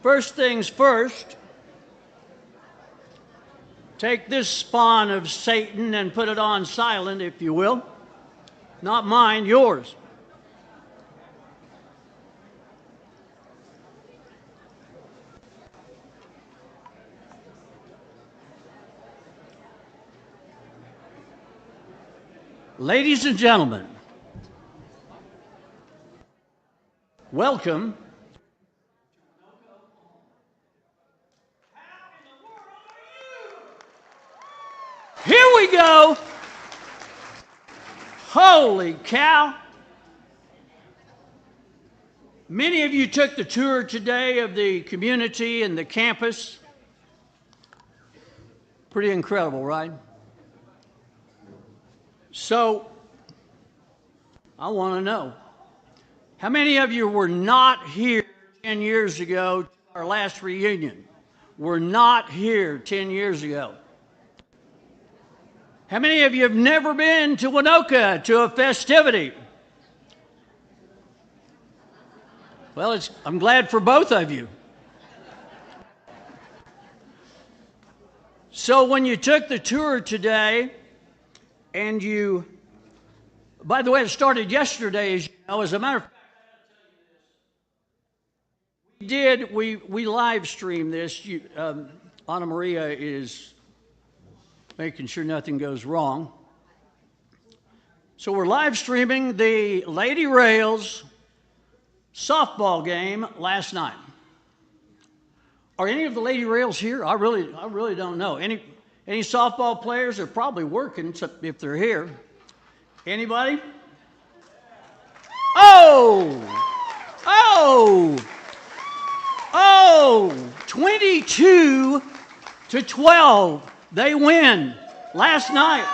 First things first, take this spawn of Satan and put it on silent, if you will. Not mine, yours. Ladies and gentlemen, welcome. Here we go. Holy cow. Many of you took the tour today of the community and the campus. Pretty incredible, right? So, I want to know, how many of you were not here 10 years ago, our last reunion? Were not here 10 years ago? How many of you have never been to Waynoka to a festivity? Well, I'm glad for both of you. So when you took the tour today, and by the way, it started yesterday, as you know. As a matter of fact, we live streamed this. Anna Maria is making sure nothing goes wrong. So we're live streaming the Lady Rails softball game last night. Are any of the Lady Rails here? I really don't know. Any softball players are probably working if they're here. Anybody? Oh! 22-12. They win last night.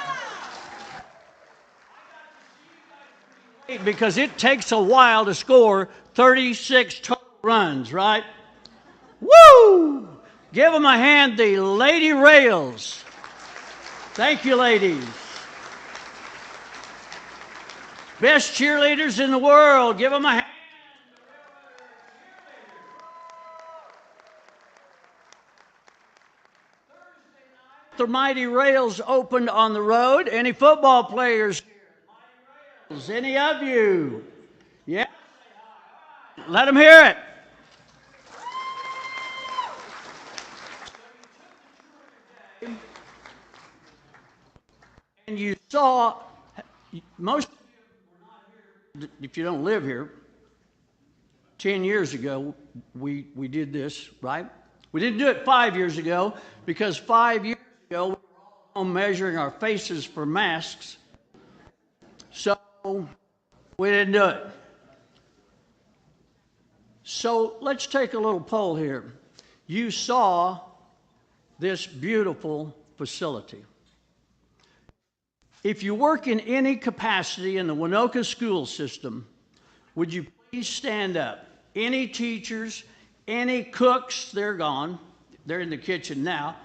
Because it takes a while to score 36 total runs, right? Woo! Give them a hand, the Lady Rails. Thank you, ladies. Best cheerleaders in the world. Give them a hand. The Mighty Rails opened on the road. Any football players? Mighty Rails. Any of you? Yeah. Let them hear it. And you saw, most of you were not here, if you don't live here. 10 years ago, we did this, right? We didn't do it 5 years ago, because 5 years ago, we were all home measuring our faces for masks. So, we didn't do it. So, let's take a little poll here. You saw this beautiful facility. If you work in any capacity in the Waynoka school system, would you please stand up? Any teachers, any cooks, they're gone. They're in the kitchen now.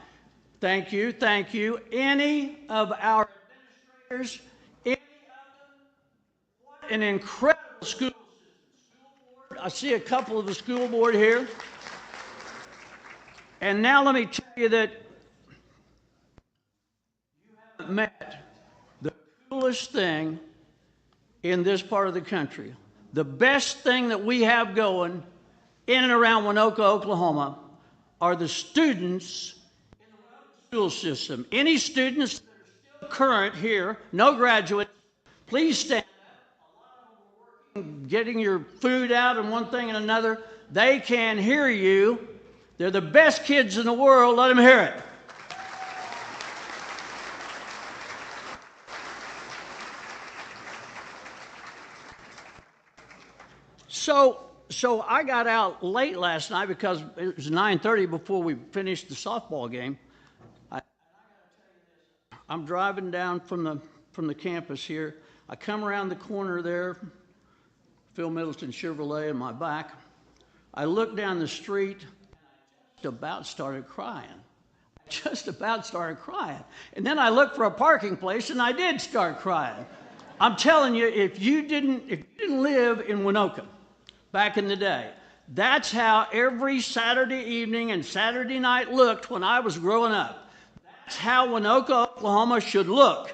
Thank you, thank you. Any of our administrators, any of them, what an incredible school system. School board, I see a couple of the school board here. And now let me tell you that you haven't met the coolest thing in this part of the country. The best thing that we have going in and around Waynoka, Oklahoma, are the students in the Waynoka school system. Any students that are still current here, no graduates, please stand up. A lot of them are working, getting your food out and one thing and another. They can hear you. They're the best kids in the world. Let them hear it. So I got out late last night because it was 9:30 before we finished the softball game. I gotta tell you this. I'm driving down from the campus here. I come around the corner there, Phil Middleton Chevrolet in my back. I look down the street, and I just about started crying. And then I looked for a parking place, and I did start crying. I'm telling you, if you didn't live in Waynoka back in the day, That's how every Saturday evening and Saturday night looked when I was growing up. That's how Waynoka, Oklahoma should look.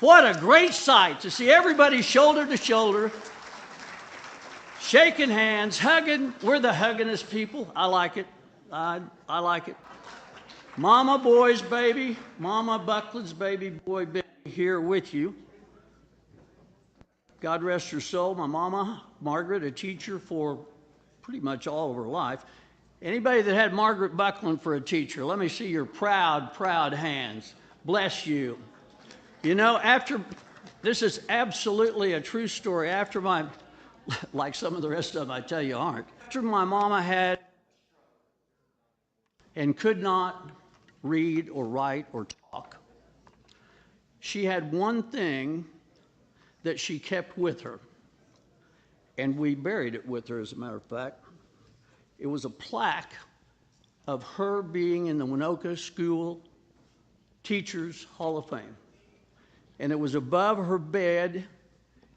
What a great sight to see everybody shoulder to shoulder, shaking hands, hugging. We're the huggingest people. I like it. I like it. Mama Boy's baby, Mama Buckland's baby boy, been here with you. God rest her soul. My mama, Margaret, a teacher for pretty much all of her life. Anybody that had Margaret Buckland for a teacher, let me see your proud, proud hands. Bless you. You know, this is absolutely a true story. After like some of the rest of them I tell you aren't. After my mama had and could not read or write or talk, she had one thing that she kept with her, and we buried it with her, as a matter of fact. It was a plaque of her being in the Waynoka School Teachers Hall of Fame. And it was above her bed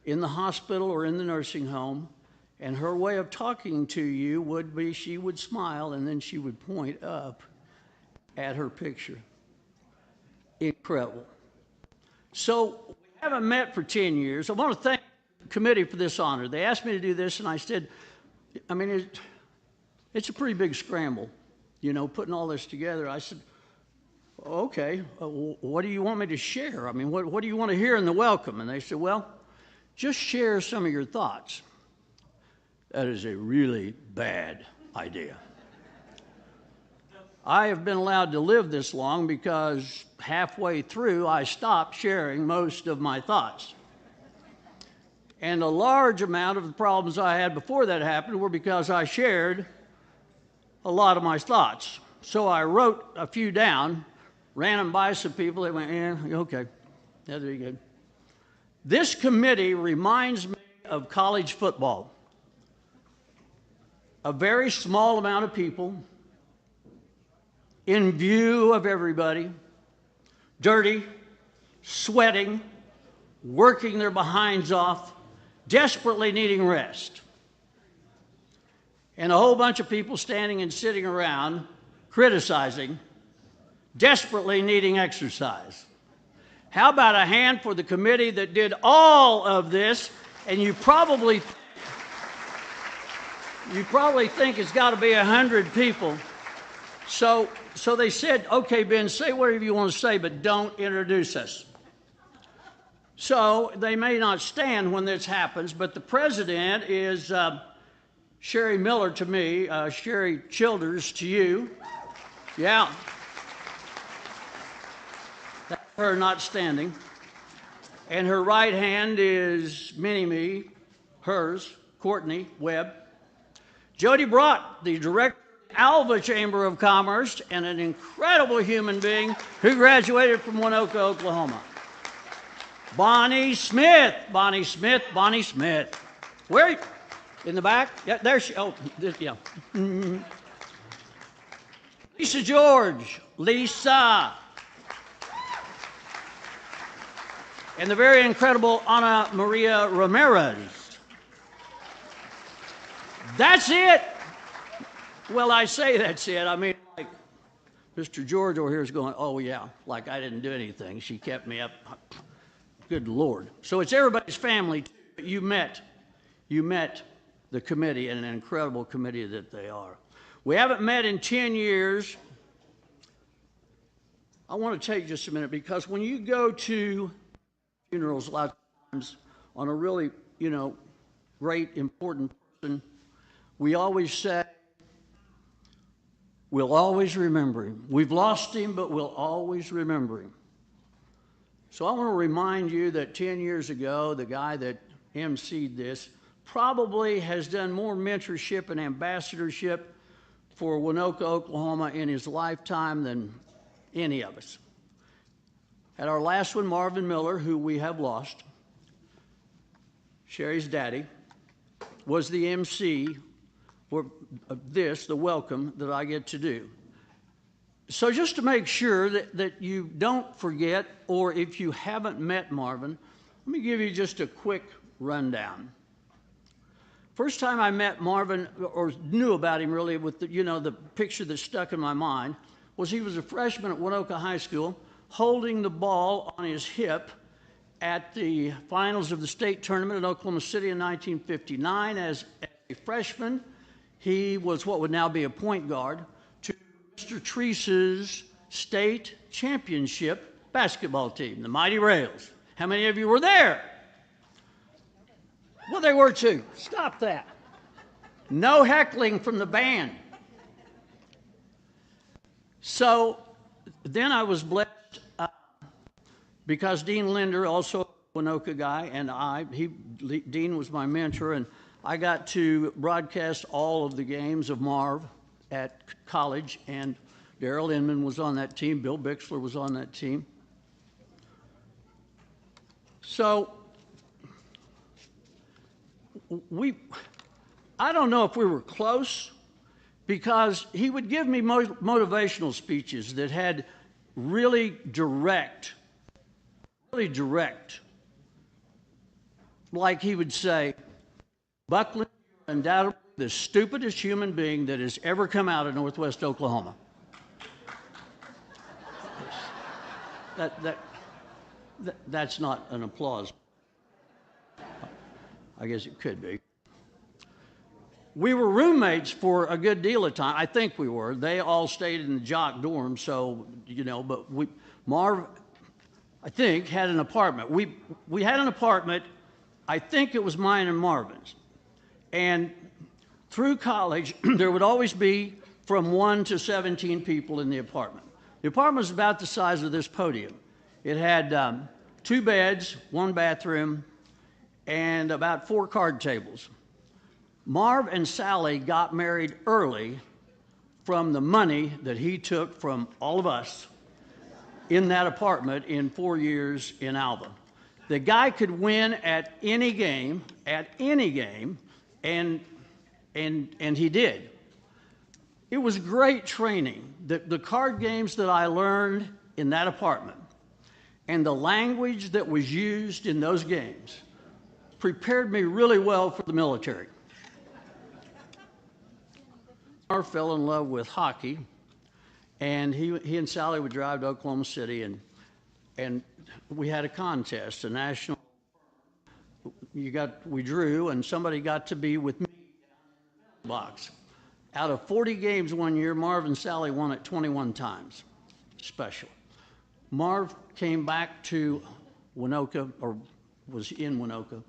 in the hospital or in the nursing home, and her way of talking to you would be she would smile and then she would point up at her picture. Incredible. So we haven't met for 10 years. I want to thank the committee for this honor. They asked me to do this, and I said, I mean, it's a pretty big scramble, you know, putting all this together. I said, okay, what do you want me to share? I mean, what do you want to hear in the welcome? And they said, well, just share some of your thoughts. That is a really bad idea. I have been allowed to live this long because halfway through I stopped sharing most of my thoughts. And a large amount of the problems I had before that happened were because I shared a lot of my thoughts. So I wrote a few down, ran them by some people. They went, yeah, okay, that's very good. This committee reminds me of college football. A very small amount of people in view of everybody, dirty, sweating, working their behinds off, desperately needing rest. And a whole bunch of people standing and sitting around criticizing, desperately needing exercise. How about a hand for the committee that did all of this? And you probably think it's got to be 100 people. So they said, okay, Ben, say whatever you want to say, but don't introduce us. So they may not stand when this happens, but the president is Sherry Miller to me, Sherry Childers to you. Yeah. That's her not standing. And her right hand is Mini-Me, hers, Courtney Webb. Jody Brott, the director of the Alva Chamber of Commerce, and an incredible human being who graduated from Waynoka, Oklahoma. Bonnie Smith. Where? In the back? Yeah, there she, oh, this, yeah. Lisa George. Lisa. And the very incredible Ana Maria Ramirez. That's it. Well, I say that's it. I mean, like, Mr. George over here is going, oh, yeah, like I didn't do anything. She kept me up. Good Lord. So it's everybody's family. You met the committee, and an incredible committee that they are. We haven't met in 10 years. I want to take just a minute, because when you go to funerals a lot of times on a really, you know, great, important person, we always say, we'll always remember him. We've lost him, but we'll always remember him. So I want to remind you that 10 years ago, the guy that emceed this probably has done more mentorship and ambassadorship for Waynoka, Oklahoma in his lifetime than any of us. At our last one, Marvin Miller, who we have lost, Sherry's daddy, was the MC for this, the welcome that I get to do. So just to make sure that you don't forget, or if you haven't met Marvin, let me give you just a quick rundown. First time I met Marvin, or knew about him really, with the picture that stuck in my mind, was he was a freshman at Waynoka High School, holding the ball on his hip at the finals of the state tournament in Oklahoma City in 1959. As a freshman, he was what would now be a point guard to Mr. Treese's state championship basketball team, the Mighty Rails. How many of you were there? Well, they were too. Stop that. No heckling from the band. So then I was blessed because Dean Linder, also a Waynoka guy, and Dean was my mentor, and I got to broadcast all of the games of Marv at college, and Darrell Inman was on that team. Bill Bixler was on that team. So I don't know if we were close, because he would give me motivational speeches that had really direct, like he would say, Buckland, you're undoubtedly the stupidest human being that has ever come out of Northwest Oklahoma. That's not an applause. I guess it could be. We were roommates for a good deal of time. I think we were. They all stayed in the jock dorm, so, but Marv, I think, had an apartment. We had an apartment. I think it was mine and Marvin's. And through college, there would always be from 1 to 17 people in the apartment. The apartment was about the size of this podium. It had 2 beds, 1 bathroom, and about 4 card tables. Marv and Sally got married early from the money that he took from all of us in that apartment in 4 years in Alva. The guy could win at any game, and he did. It was great training. The card games that I learned in that apartment and the language that was used in those games prepared me really well for the military. I fell in love with hockey, and he and Sally would drive to Oklahoma City, and we had a contest, a national. We drew, and somebody got to be with me in the box. Out of 40 games one year, Marv and Sally won it 21 times. Special. Marv came back to Waynoka, or was in Waynoka,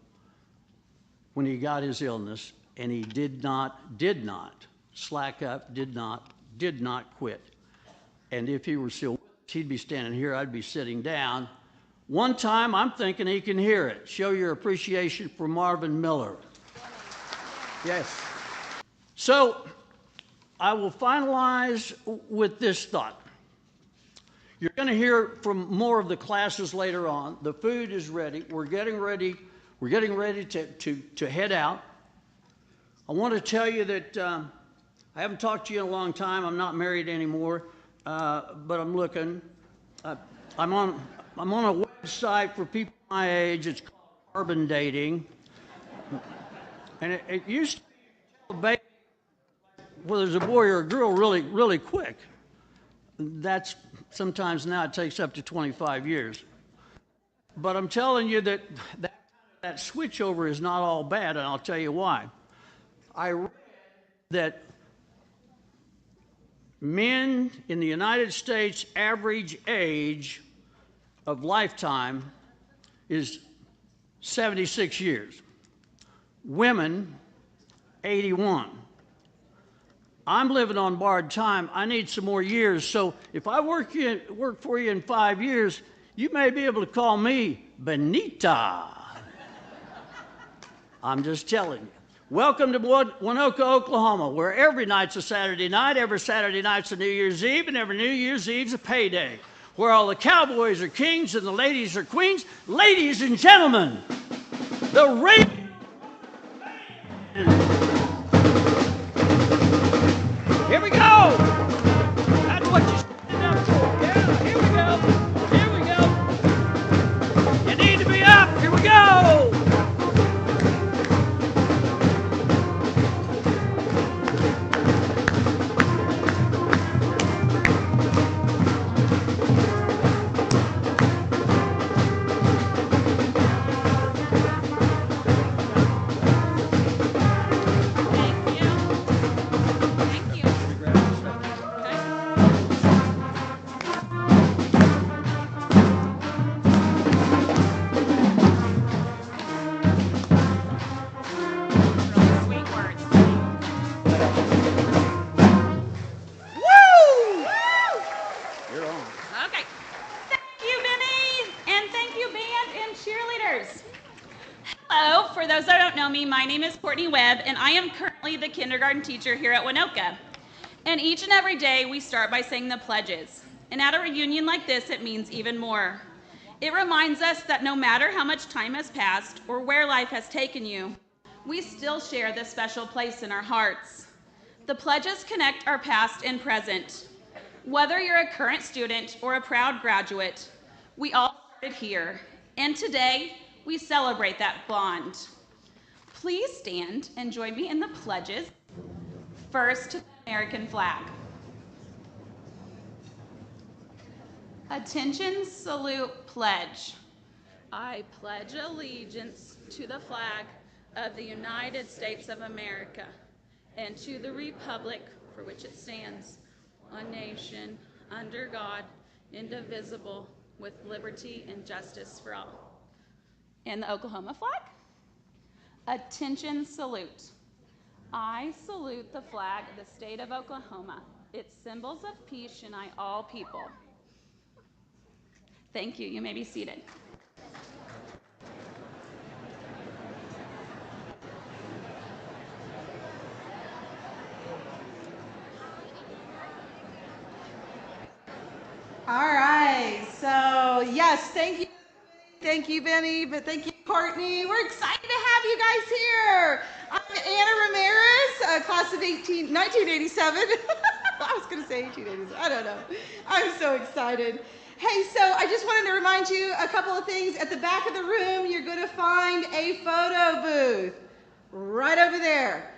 when he got his illness, and he did not slack up, did not quit. And if he were still, he'd be standing here, I'd be sitting down. One time, I'm thinking he can hear it. Show your appreciation for Marvin Miller. Yes. So, I will finalize with this thought. You're going to hear from more of the classes later on. The food is ready. We're getting ready to head out. I want to tell you that I haven't talked to you in a long time. I'm not married anymore, but I'm looking. I'm on a website for people my age. It's called Carbon Dating, and it used to be a baby whether there's a boy or a girl really quick. That's sometimes now it takes up to 25 years. But I'm telling you that switchover is not all bad, and I'll tell you why. I read that men in the United States average age of lifetime is 76 years. Women, 81. I'm living on borrowed time. I need some more years. So if I work for you in 5 years, you may be able to call me Benita. I'm just telling you. Welcome to Waynoka, Oklahoma, where every night's a Saturday night, every Saturday night's a New Year's Eve, and every New Year's Eve's a payday, where all the cowboys are kings and the ladies are queens. Ladies and gentlemen, the radio. Here we go. That's what you stand up for. Yeah, here we go. Here we go. You need to be up. Here we go. know me, my name is Courtney Webb, and I am currently the kindergarten teacher here at Waynoka. And each and every day, we start by saying the pledges. And at a reunion like this, it means even more. It reminds us that no matter how much time has passed or where life has taken you, we still share this special place in our hearts. The pledges connect our past and present. Whether you're a current student or a proud graduate, we all started here, and today we celebrate that bond. Please stand and join me in the pledges. First, to the American flag. Attention, salute, pledge. I pledge allegiance to the flag of the United States of America and to the republic for which it stands, one nation, under God, indivisible, with liberty and justice for all. And the Oklahoma flag. Attention, salute. I salute the flag of the state of Oklahoma. Its symbols of peace unite all people. Thank you. You may be seated. All right, so yes, thank you, Benny, but thank you, Courtney. We're excited to have you guys here. I'm Anna Ramirez, class of 1987. I was going to say 1887, I don't know. I'm so excited. Hey, so I just wanted to remind you a couple of things. At the back of the room, you're going to find a photo booth right over there.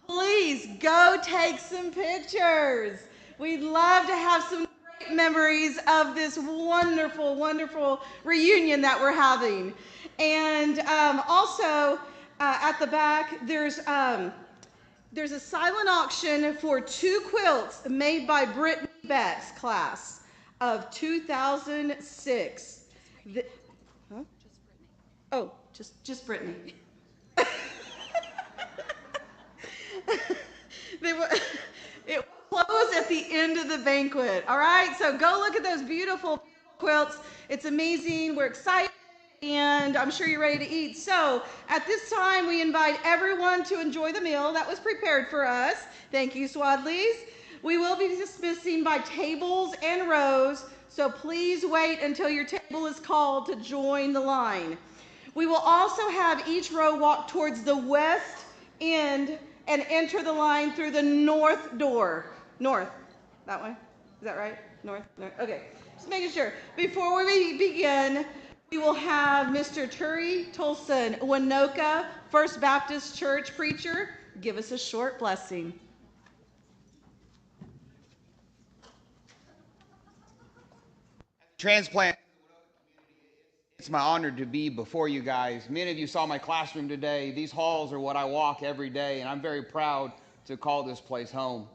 Please go take some pictures. We'd love to have some great memories of this wonderful, wonderful reunion that we're having. And also at the back, there's a silent auction for 2 quilts made by Brittany Beck's class of 2006. Huh? Oh, just Brittany. It will close at the end of the banquet. All right, so go look at those beautiful quilts. It's amazing. We're excited, and I'm sure you're ready to eat. So at this time, we invite everyone to enjoy the meal that was prepared for us. Thank you, Swadleys. We will be dismissing by tables and rows, so please wait until your table is called to join the line. We will also have each row walk towards the west end and enter the line through the north door. North, that way? Is that right? North? Okay, just making sure. Before we begin, we will have Mr. Turi Tolson, Waynoka First Baptist Church preacher, give us a short blessing. Transplant. It's my honor to be before you guys. Many of you saw my classroom today. These halls are what I walk every day, and I'm very proud to call this place home.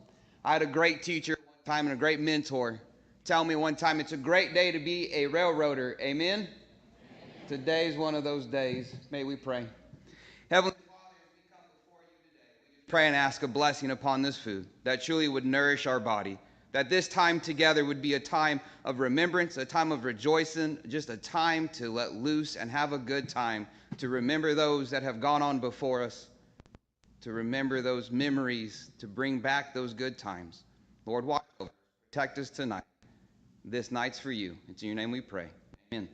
I had a great teacher one time and a great mentor tell me one time, it's a great day to be a railroader. Amen? Today's one of those days. May we pray. Heavenly Father, as we come before you today, we just pray and ask a blessing upon this food that truly would nourish our body. That this time together would be a time of remembrance, a time of rejoicing, just a time to let loose and have a good time, to remember those that have gone on before us, to remember those memories, to bring back those good times. Lord, watch over, protect us tonight. This night's for you. It's in your name we pray. Amen.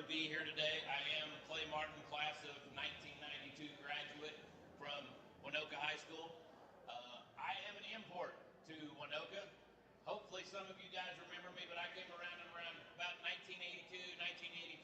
to be here today. I am a Clay Martin class of 1992 graduate from Waynoka High School. I am an import to Waynoka. Hopefully some of you guys remember me, but I came around about 1982,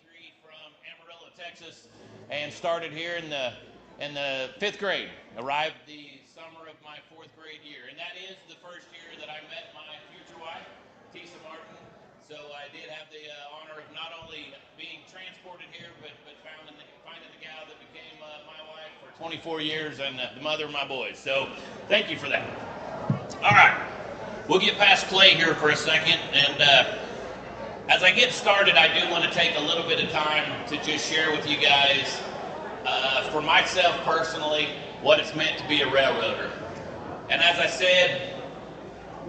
1983 from Amarillo, Texas, and started here in the 5th grade. Arrived the summer of my 4th grade year, and that is the first year that I met my future wife, Tisa Martin. So I did have the honor of not only being transported here, but finding the gal that became my wife for 24 years and the mother of my boys. So thank you for that. All right, we'll get past Clay here for a second, and as I get started, I do want to take a little bit of time to just share with you guys, for myself personally, what it's meant to be a railroader. And as I said,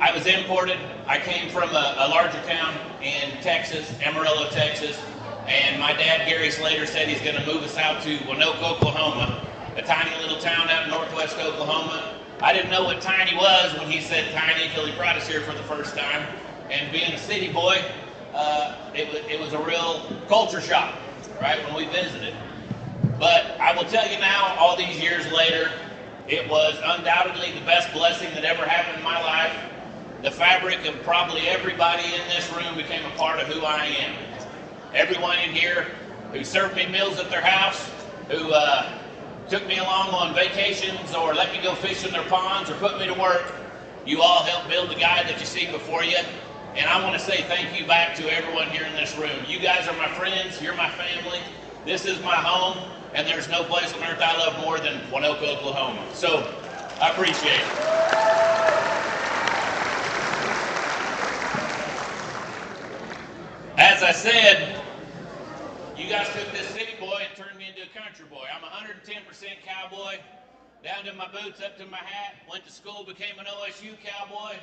I was imported. I came from a larger town in Texas, Amarillo, Texas, and my dad, Gary Slater, said he's going to move us out to Waynoka, Oklahoma, a tiny little town out in northwest Oklahoma. I didn't know what tiny was when he said tiny until he brought us here for the first time. And being a city boy, it was a real culture shock, right, when we visited. But I will tell you now, all these years later, it was undoubtedly the best blessing that ever happened in my life. The fabric of probably everybody in this room became a part of who I am. Everyone in here who served me meals at their house, who took me along on vacations or let me go fish in their ponds or put me to work, you all helped build the guy that you see before you. And I want to say thank you back to everyone here in this room. You guys are my friends, you're my family, this is my home, and there's no place on earth I love more than Waynoka, Oklahoma. So I appreciate it. As I said, you guys took this city boy and turned me into a country boy. I'm 110% cowboy, down to my boots, up to my hat. Went to school, became an OSU cowboy.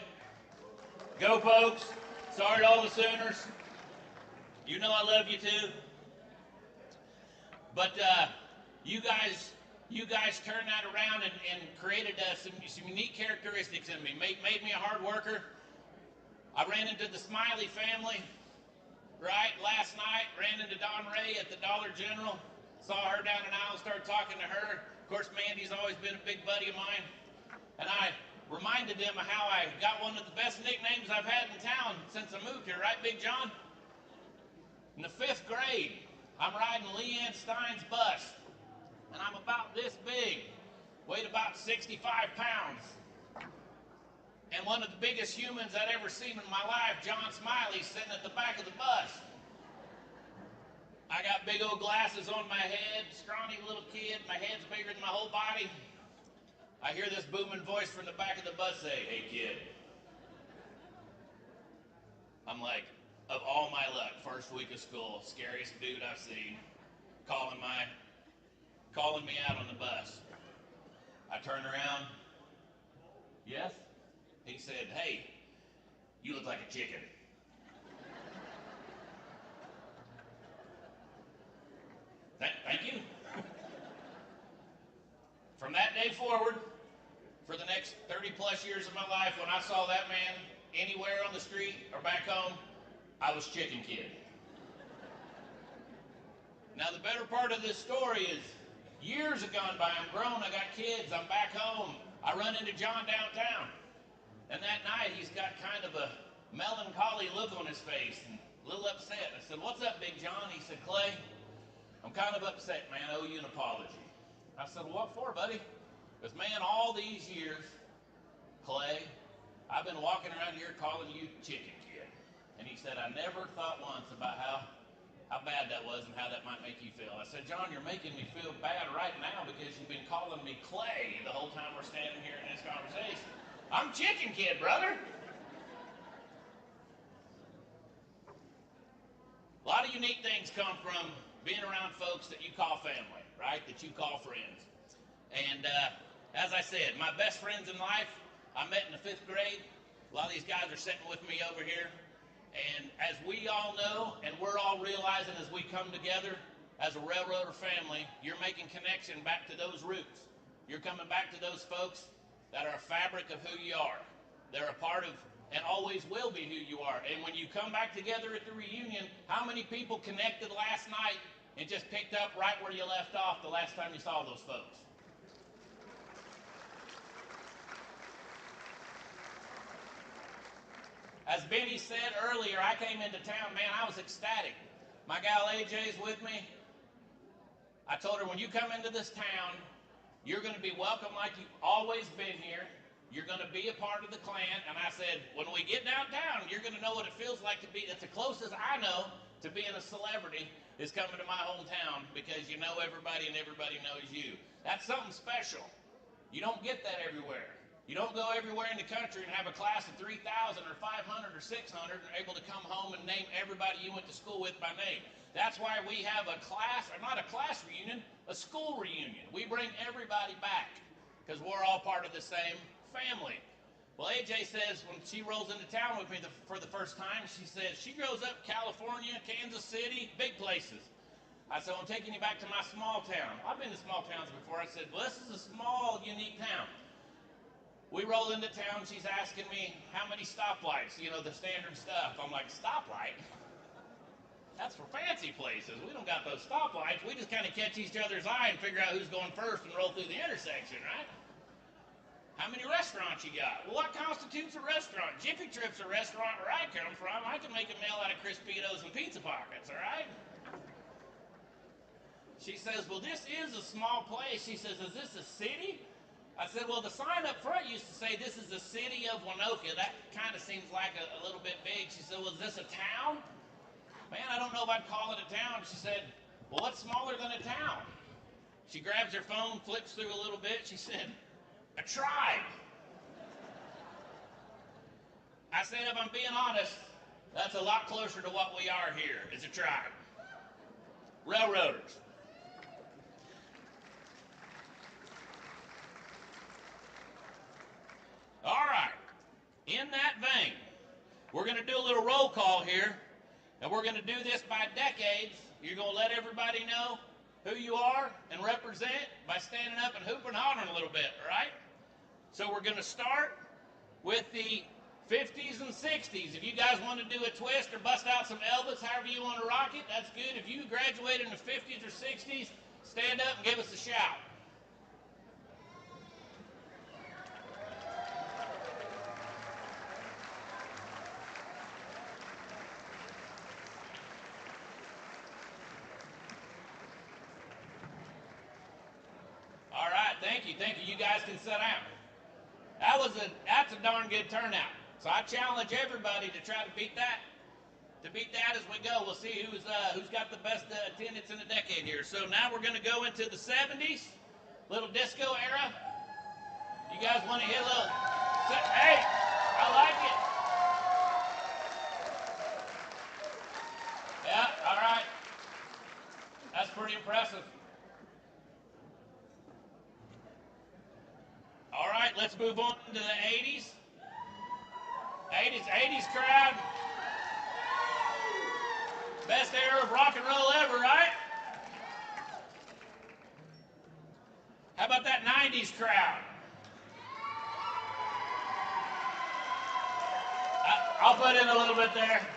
Go Pokes. Sorry to all the Sooners. You know I love you too. But you guys turned that around and created some unique characteristics in me. Made me a hard worker. I ran into the Smiley family. Right, last night, ran into Don Ray at the Dollar General, saw her down an aisle, started talking to her. Of course, Mandy's always been a big buddy of mine. And I reminded them of how I got one of the best nicknames I've had in town since I moved here, right, Big John? In the 5th grade, I'm riding Leanne Stein's bus, and I'm about this big, weighed about 65 pounds. And one of the biggest humans I'd ever seen in my life, John Smiley, sitting at the back of the bus. I got big old glasses on my head, scrawny little kid, my head's bigger than my whole body. I hear this booming voice from the back of the bus say, "Hey kid." I'm like, of all my luck, first week of school, scariest dude I've seen, calling me out on the bus. I turn around, yes? He said, "Hey, you look like a chicken." Thank you. From that day forward, for the next 30 plus years of my life, when I saw that man anywhere on the street or back home, I was Chicken Kid. Now the better part of this story is years have gone by, I'm grown, I got kids, I'm back home. I run into John downtown. And that night, he's got kind of a melancholy look on his face and a little upset. I said, "What's up, Big John?" He said, "Clay, I'm kind of upset, man. I owe you an apology." I said, "Well, what for, buddy?" Because, man, all these years, Clay, I've been walking around here calling you Chicken Kid. And he said, "I never thought once about how bad that was and how that might make you feel." I said, "John, you're making me feel bad right now because you've been calling me Clay the whole time we're standing here in this conversation. I'm Chicken Kid, brother." A lot of unique things come from being around folks that you call family, right? That you call friends. And as I said, my best friends in life, I met in the 5th grade. A lot of these guys are sitting with me over here. And as we all know, and we're all realizing as we come together as a railroader family, you're making connection back to those roots. You're coming back to those folks that are a fabric of who you are. They're a part of and always will be who you are. And when you come back together at the reunion, how many people connected last night and just picked up right where you left off the last time you saw those folks? As Benny said earlier, I came into town, man, I was ecstatic. My gal AJ's with me. I told her, when you come into this town, you're going to be welcome like you've always been here. You're going to be a part of the clan. And I said, when we get downtown, you're going to know what it feels like to be, that's the closest I know to being a celebrity is coming to my hometown, because you know everybody and everybody knows you. That's something special. You don't get that everywhere. You don't go everywhere in the country and have a class of 3,000 or 500 or 600 and are able to come home and name everybody you went to school with by name. That's why we have a class, or not a class reunion, a school reunion. We bring everybody back because we're all part of the same family. Well, AJ says when she rolls into town with me for the first time, she says she grows up in California, Kansas City, big places. I said, well, I'm taking you back to my small town. I've been to small towns before. I said, well, this is a small, unique town. We roll into town, she's asking me how many stoplights, you know, the standard stuff. I'm like, stoplight? That's for fancy places. We don't got those stoplights. We just kind of catch each other's eye and figure out who's going first and roll through the intersection, right? How many restaurants you got? Well, what constitutes a restaurant? Jiffy Trip's a restaurant where I come from. I can make a meal out of Crispitos and Pizza Pockets, all right? She says, well, this is a small place. She says, is this a city? I said, well, the sign up front used to say this is the city of Waynoka. That kind of seems like a little bit big. She said, well, is this a town? Man, I don't know if I'd call it a town. She said, well, what's smaller than a town? She grabs her phone, flips through a little bit. She said, a tribe. I said, if I'm being honest, that's a lot closer to what we are here, is a tribe. Railroaders. All right, in that vein, we're going to do a little roll call here, and we're going to do this by decades. You're going to let everybody know who you are and represent by standing up and hooping and hollering a little bit, all right? So we're going to start with the 50s and 60s. If you guys want to do a twist or bust out some Elvis, however you want to rock it, that's good. If you graduated in the 50s or 60s, stand up and give us a shout. Thank you. You guys can sit down. That's a darn good turnout. So I challenge everybody to try to beat that. To beat that as we go. We'll see who's got the best attendance in the decade here. So now we're going to go into the 70s, little disco era. You guys want to hit a little? Hey, I like it. Yeah, all right. That's pretty impressive. All right, let's move on to the 80s. 80s crowd. Best era of rock and roll ever, right? How about that 90s crowd? I'll put in a little bit there.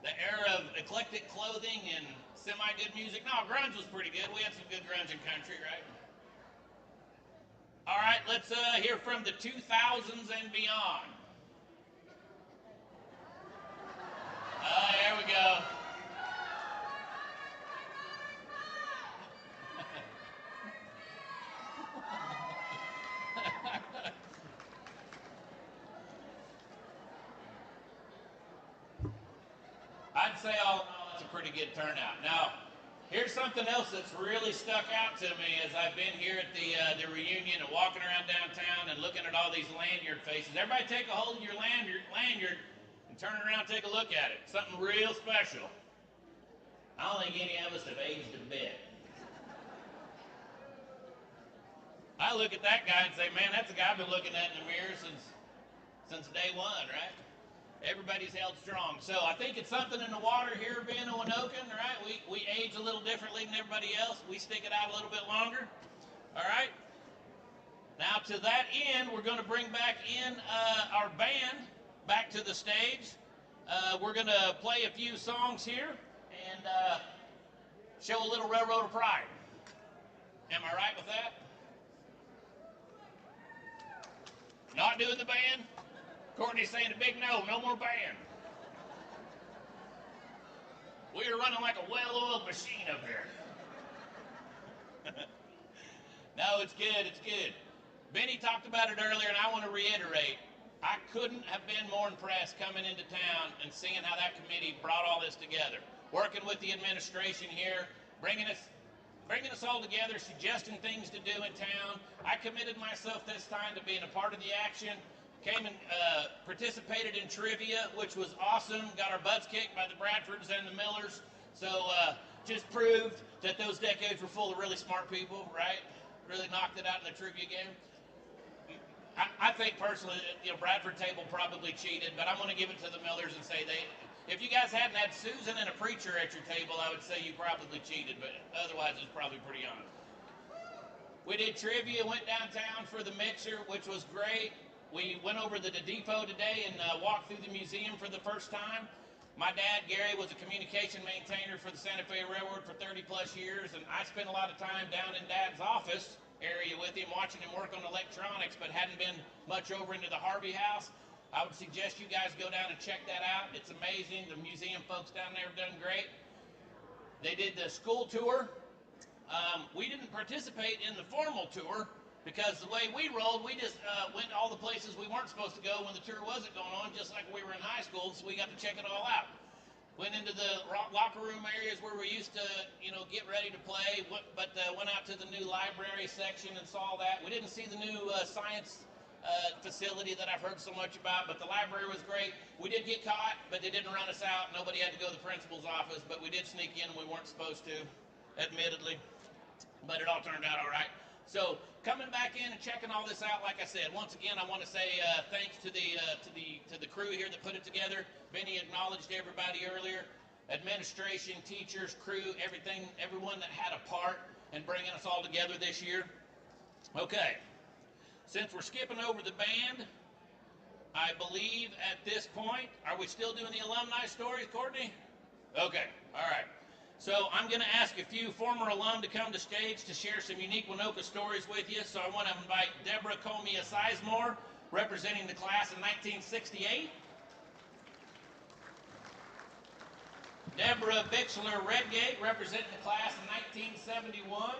The era of eclectic clothing and semi-good music. No, grunge was pretty good. We had some good grunge in country, right? All right, let's hear from the 2000s and beyond. There we go. I'd say all in all, that's a pretty good turnout. Now, here's something else that's really stuck out to me as I've been here at the reunion and walking around downtown and looking at all these lanyard faces. Everybody take a hold of your lanyard and turn around and take a look at it. Something real special. I don't think any of us have aged a bit. I look at that guy and say, man, that's the guy I've been looking at in the mirror since day one, right? Everybody's held strong. So I think it's something in the water here being a Waynokan, right? We age a little differently than everybody else. We stick it out a little bit longer, all right? Now, to that end, we're going to bring back in our band back to the stage. We're going to play a few songs here and show a little Railroad of Pride. Am I right with that? Not doing the band? Courtney's saying a big no, no more band. We are running like a well-oiled machine up here. No, it's good, it's good. Benny talked about it earlier, and I want to reiterate, I couldn't have been more impressed coming into town and seeing how that committee brought all this together. Working with the administration here, bringing us all together, suggesting things to do in town. I committed myself this time to being a part of the action. Came and participated in trivia, which was awesome. Got our butts kicked by the Bradfords and the Millers. So just proved that those decades were full of really smart people, right? Really knocked it out in the trivia game. I think personally, Bradford table probably cheated, but I'm going to give it to the Millers and say if you guys hadn't had Susan and a preacher at your table, I would say you probably cheated, but otherwise it's probably pretty honest. We did trivia, went downtown for the mixer, which was great. We went over to the depot today and walked through the museum for the first time. My dad, Gary, was a communication maintainer for the Santa Fe Railroad for 30 plus years, and I spent a lot of time down in Dad's office area with him, watching him work on electronics, but hadn't been much over into the Harvey house. I would suggest you guys go down and check that out. It's amazing. The museum folks down there have done great. They did the school tour. We didn't participate in the formal tour because the way we rolled, we just went to all the places we weren't supposed to go when the tour wasn't going on, just like we were in high school, so we got to check it all out. Went into the locker room areas where we used to, get ready to play, but went out to the new library section and saw that. We didn't see the new science facility that I've heard so much about, but the library was great. We did get caught, but they didn't run us out. Nobody had to go to the principal's office, but we did sneak in. We weren't supposed to, admittedly, but it all turned out all right. So coming back in and checking all this out, like I said, once again, I want to say thanks to the crew here that put it together. Benny acknowledged everybody earlier. Administration, teachers, crew, everyone that had a part in bringing us all together this year. Okay, since we're skipping over the band, I believe at this point, are we still doing the alumni stories, Courtney? Okay, all right. So I'm going to ask a few former alum to come to stage to share some unique Waynoka stories with you. So I want to invite Deborah Comia Sizemore, representing the class of 1968. Deborah Bixler Redgate, representing the class of 1971.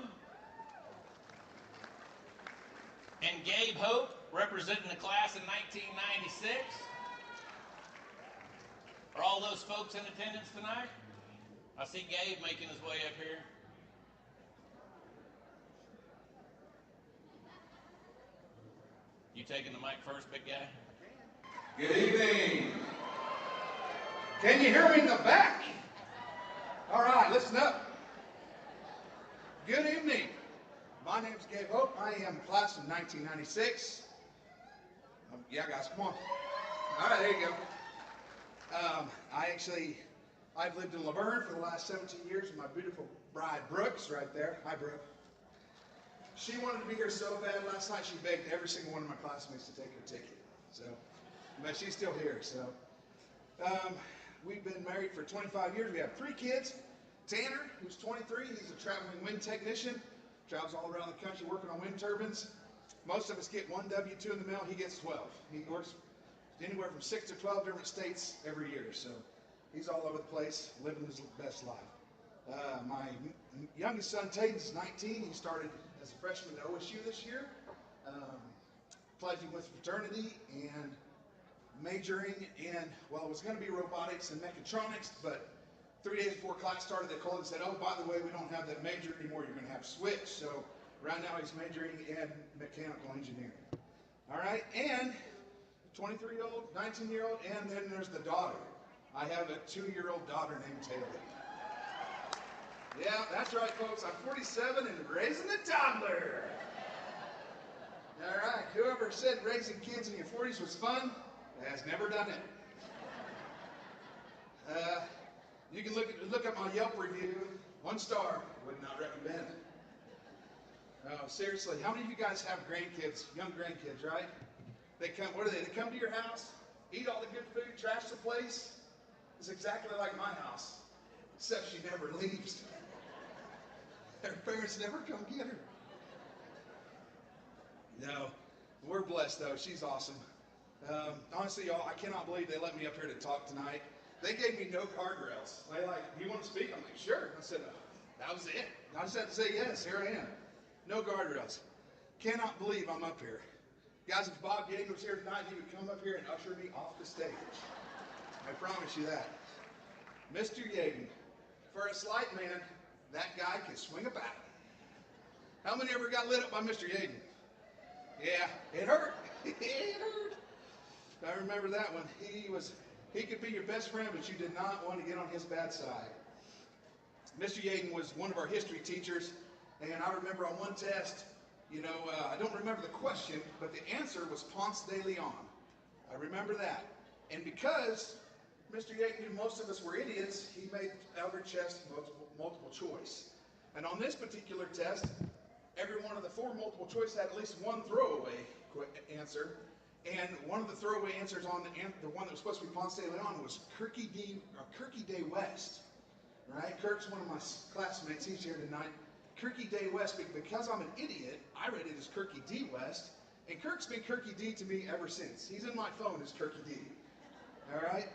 And Gabe Hope, representing the class of 1996. Are all those folks in attendance tonight? I see Gabe making his way up here. You taking the mic first, big guy? Good evening. Can you hear me in the back? All right, listen up. Good evening. My name's Gabe Hope. I am class of 1996. Yeah, guys, come on. All right, there you go. I've lived in Laverne for the last 17 years with my beautiful bride, Brooks, right there. Hi, Brooke. She wanted to be here so bad last night, she begged every single one of my classmates to take her ticket. So, but she's still here, so. We've been married for 25 years. We have 3 kids. Tanner, who's 23, he's a traveling wind technician. Travels all around the country working on wind turbines. Most of us get 1 W-2 in the mail. He gets 12. He works anywhere from 6 to 12 different states every year. So he's all over the place, living his best life. My youngest son, Taden's 19. He started as a freshman at OSU this year, pledging with fraternity and majoring in, well, it was going to be robotics and mechatronics, but 3 days before class started, they called and said, oh, by the way, we don't have that major anymore. You're going to have to switch. So right now he's majoring in mechanical engineering. All right, and 23-year-old, 19-year-old, and then there's the daughter. I have a 2-year-old daughter named Taylor. Yeah, that's right, folks. I'm 47 and raising a toddler. All right, whoever said raising kids in your 40s was fun has never done it. You can look at my Yelp review. 1 star, would not recommend. Oh, seriously, how many of you guys have grandkids, young grandkids, right? They come, what do they? They come to your house, eat all the good food, trash the place. It's exactly like my house, except she never leaves. Her parents never come get her. No, we're blessed though. She's awesome. Honestly, y'all, I cannot believe they let me up here to talk tonight. They gave me no guardrails. They like, do you want to speak? I'm like, sure. I said, that was it. I just had to say yes. Here I am. No guardrails. Cannot believe I'm up here. Guys, if Bob Yaden was here tonight, he would come up here and usher me off the stage. I promise you that. Mr. Yaden, for a slight man, that guy can swing a bat. How many ever got lit up by Mr. Yaden? Yeah, it hurt. It hurt. I remember that one. He could be your best friend, but you did not want to get on his bad side. Mr. Yaden was one of our history teachers, and I remember on one test, I don't remember the question, but the answer was Ponce de Leon. I remember that. And because Mr. Yaden knew most of us were idiots, he made Albert Chess multiple choice. And on this particular test, every one of the 4 multiple choice had at least one throwaway answer. And one of the throwaway answers on the one that was supposed to be Ponce de Leon was Kirky Day West. Right? Kirk's one of my classmates. He's here tonight. Kirky Day West, because I'm an idiot, I read it as Kirky D West. And Kirk's been Kirky D to me ever since. He's in my phone as Kirky D. All right?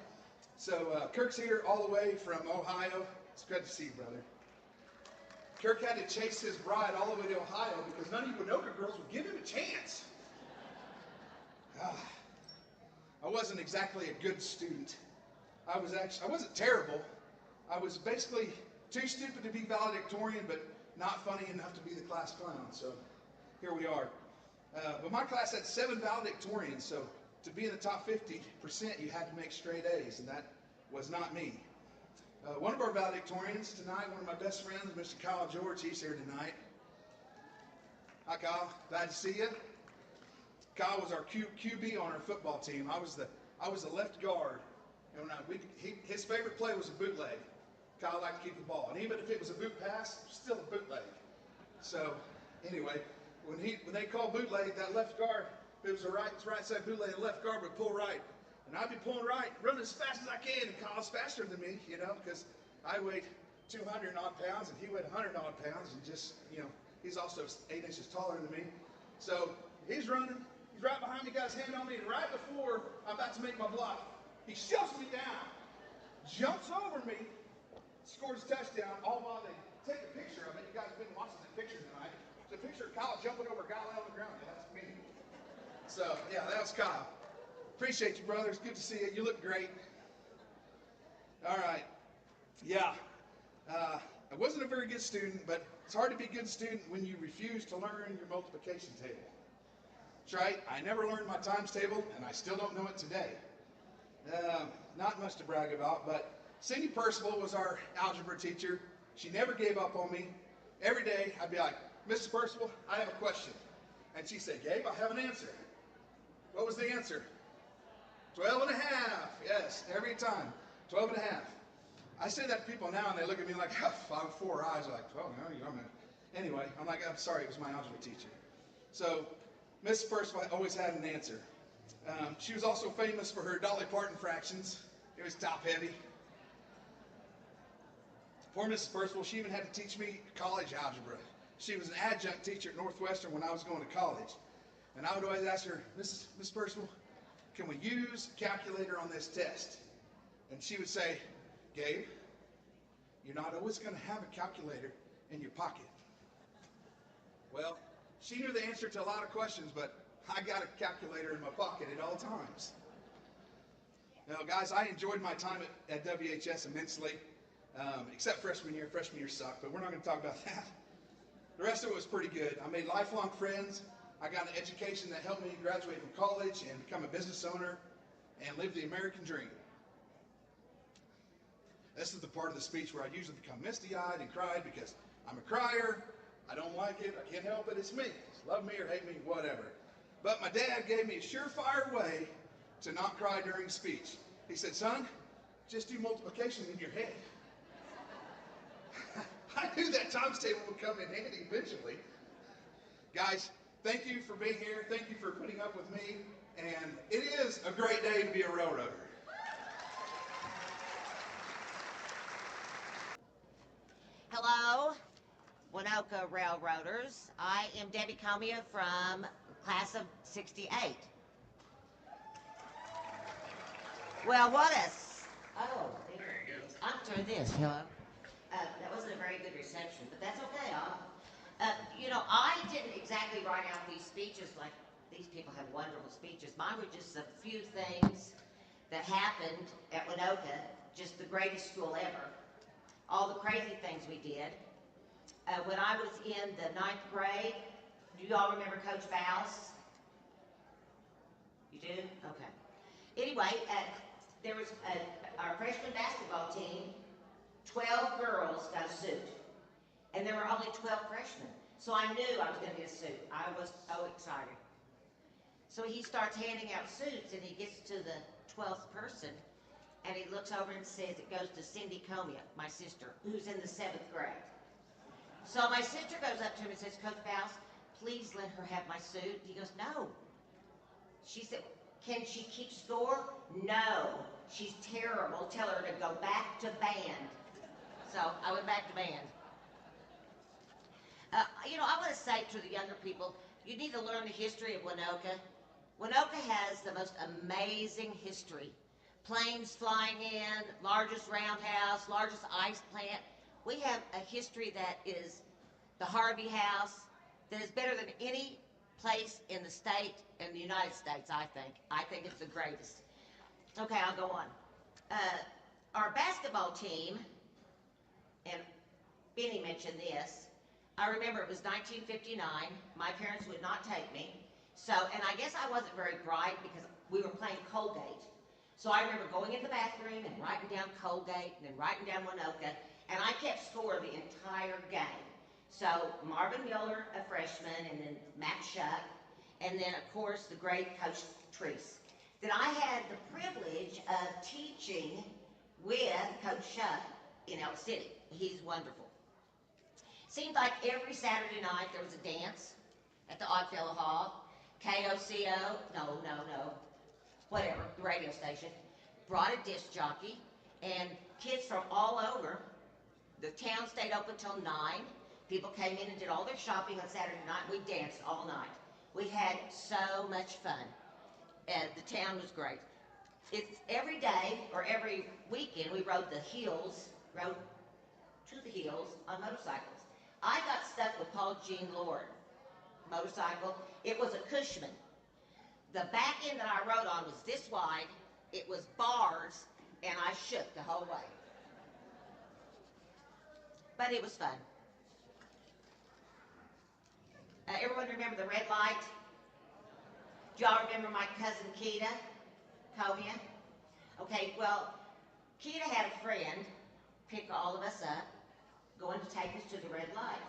So Kirk's here all the way from Ohio. It's good to see you, brother. Kirk had to chase his bride all the way to Ohio because none of you Waynoka girls would give him a chance. I wasn't exactly a good student. I wasn't terrible. I was basically too stupid to be valedictorian, but not funny enough to be the class clown. So here we are. But my class had 7 valedictorians, so to be in the top 50%, you had to make straight A's, and that was not me. One of our valedictorians tonight, one of my best friends, Mr. Kyle George, he's here tonight. Hi, Kyle. Glad to see you. Kyle was our QB on our football team. I was the left guard, and his favorite play was a bootleg. Kyle liked to keep the ball, and even if it was a boot pass, still a bootleg. So anyway, when they called bootleg, that left guard, if it was a right side bootleg, the left guard would pull right, and I'd be pulling right, running as fast as I can, and Kyle's faster than me, because I weighed 200 odd pounds, and he weighed 100 odd pounds, and just, he's also 8 inches taller than me. So he's running. He's right behind me, got his hand on me, and right before I'm about to make my block, he shoves me down, jumps over me, scores a touchdown, all while they take a picture of it. You guys have been watching that picture tonight. It's a picture of Kyle jumping over a guy on the ground. Yeah, that's me. So, yeah, that was Kyle. Appreciate you, brother. It's good to see you. You look great. All right. Yeah. I wasn't a very good student, but it's hard to be a good student when you refuse to learn your multiplication table. That's right. I never learned my times table, and I still don't know it today. Not much to brag about, but Cindy Percival was our algebra teacher. She never gave up on me. Every day, I'd be like, Mrs. Percival, I have a question. And she'd say, Gabe, I have an answer. What was the answer? 12 and a half. Yes, every time. 12 and a half. I say that to people now, and they look at me like, I have 4 eyes. They're like, 12, no, you don't know. Anyway, I'm like, I'm sorry, it was my algebra teacher. So, Mrs. Percival always had an answer. She was also famous for her Dolly Parton fractions. It was top heavy. Poor Mrs. Percival, she even had to teach me college algebra. She was an adjunct teacher at Northwestern when I was going to college. And I would always ask her, Mrs. Percival, can we use a calculator on this test? And she would say, Gabe, you're not always going to have a calculator in your pocket. Well, she knew the answer to a lot of questions, but I got a calculator in my pocket at all times. Now, guys, I enjoyed my time at WHS immensely, except freshman year. Freshman year sucked, but we're not going to talk about that. The rest of it was pretty good. I made lifelong friends. I got an education that helped me graduate from college and become a business owner and live the American dream. This is the part of the speech where I usually become misty-eyed and cried because I'm a crier. I don't like it. I can't help it. It's me. Love me or hate me, whatever. But my dad gave me a surefire way to not cry during speech. He said, son, just do multiplication in your head. I knew that times table would come in handy eventually. Guys, thank you for being here. Thank you for putting up with me. And it is a great day to be a railroader. Hello, Waynoka Railroaders. I am Debbie Comia from class of 68. Well, what a... Oh, there it is. I'm doing this. Hello. That wasn't a very good reception, but that's okay. You know, I didn't exactly write out these speeches like these people have wonderful speeches. Mine were just a few things that happened at Waynoka, just the greatest school ever. All the crazy things we did. When I was in the 9th grade, do you all remember Coach Bouse? You do? Okay. Anyway, there was our freshman basketball team, 12 girls got a suit. And there were only 12 freshmen. So I knew I was going to get a suit. I was so excited. So he starts handing out suits, and he gets to the 12th person, and he looks over and says it goes to Cindy Comia, my sister, who's in the 7th grade. So my sister goes up to him and says, Coach Bouse, please let her have my suit. He goes, no. She said, can she keep score? No. She's terrible. Tell her to go back to band. So I went back to band. You know, I want to say to the younger people, you need to learn the history of Waynoka. Waynoka has the most amazing history. Planes flying in, largest roundhouse, largest ice plant. We have a history that is the Harvey House, that is better than any place in the state, in the United States, I think. I think it's the greatest. Okay, I'll go on. Our basketball team, and Benny mentioned this, I remember it was 1959. My parents would not take me. So, and I guess I wasn't very bright because we were playing Colgate. So I remember going in the bathroom and writing down Colgate and then writing down Waynoka, and I kept score the entire game. So Marvin Miller, a freshman, and then Matt Shuck, and then of course the great Coach Treese. Then I had the privilege of teaching with Coach Shuck in Elk City. He's wonderful. Seemed like every Saturday night there was a dance at the Oddfellow Hall. KOCO, no, whatever, the radio station, brought a disc jockey, and kids from all over. The town stayed open till 9. People came in and did all their shopping on Saturday night. We danced all night. We had so much fun. The town was great. It's every day or every weekend we rode to the hills on motorcycles. I got stuck with Paul Jean Lord motorcycle. It was a Cushman. The back end that I rode on was this wide. It was bars, and I shook the whole way. But it was fun. Everyone remember the red light? Do y'all remember my cousin Keita Comia? Okay, well, Keita had a friend pick all of us up, going to take us to the red light.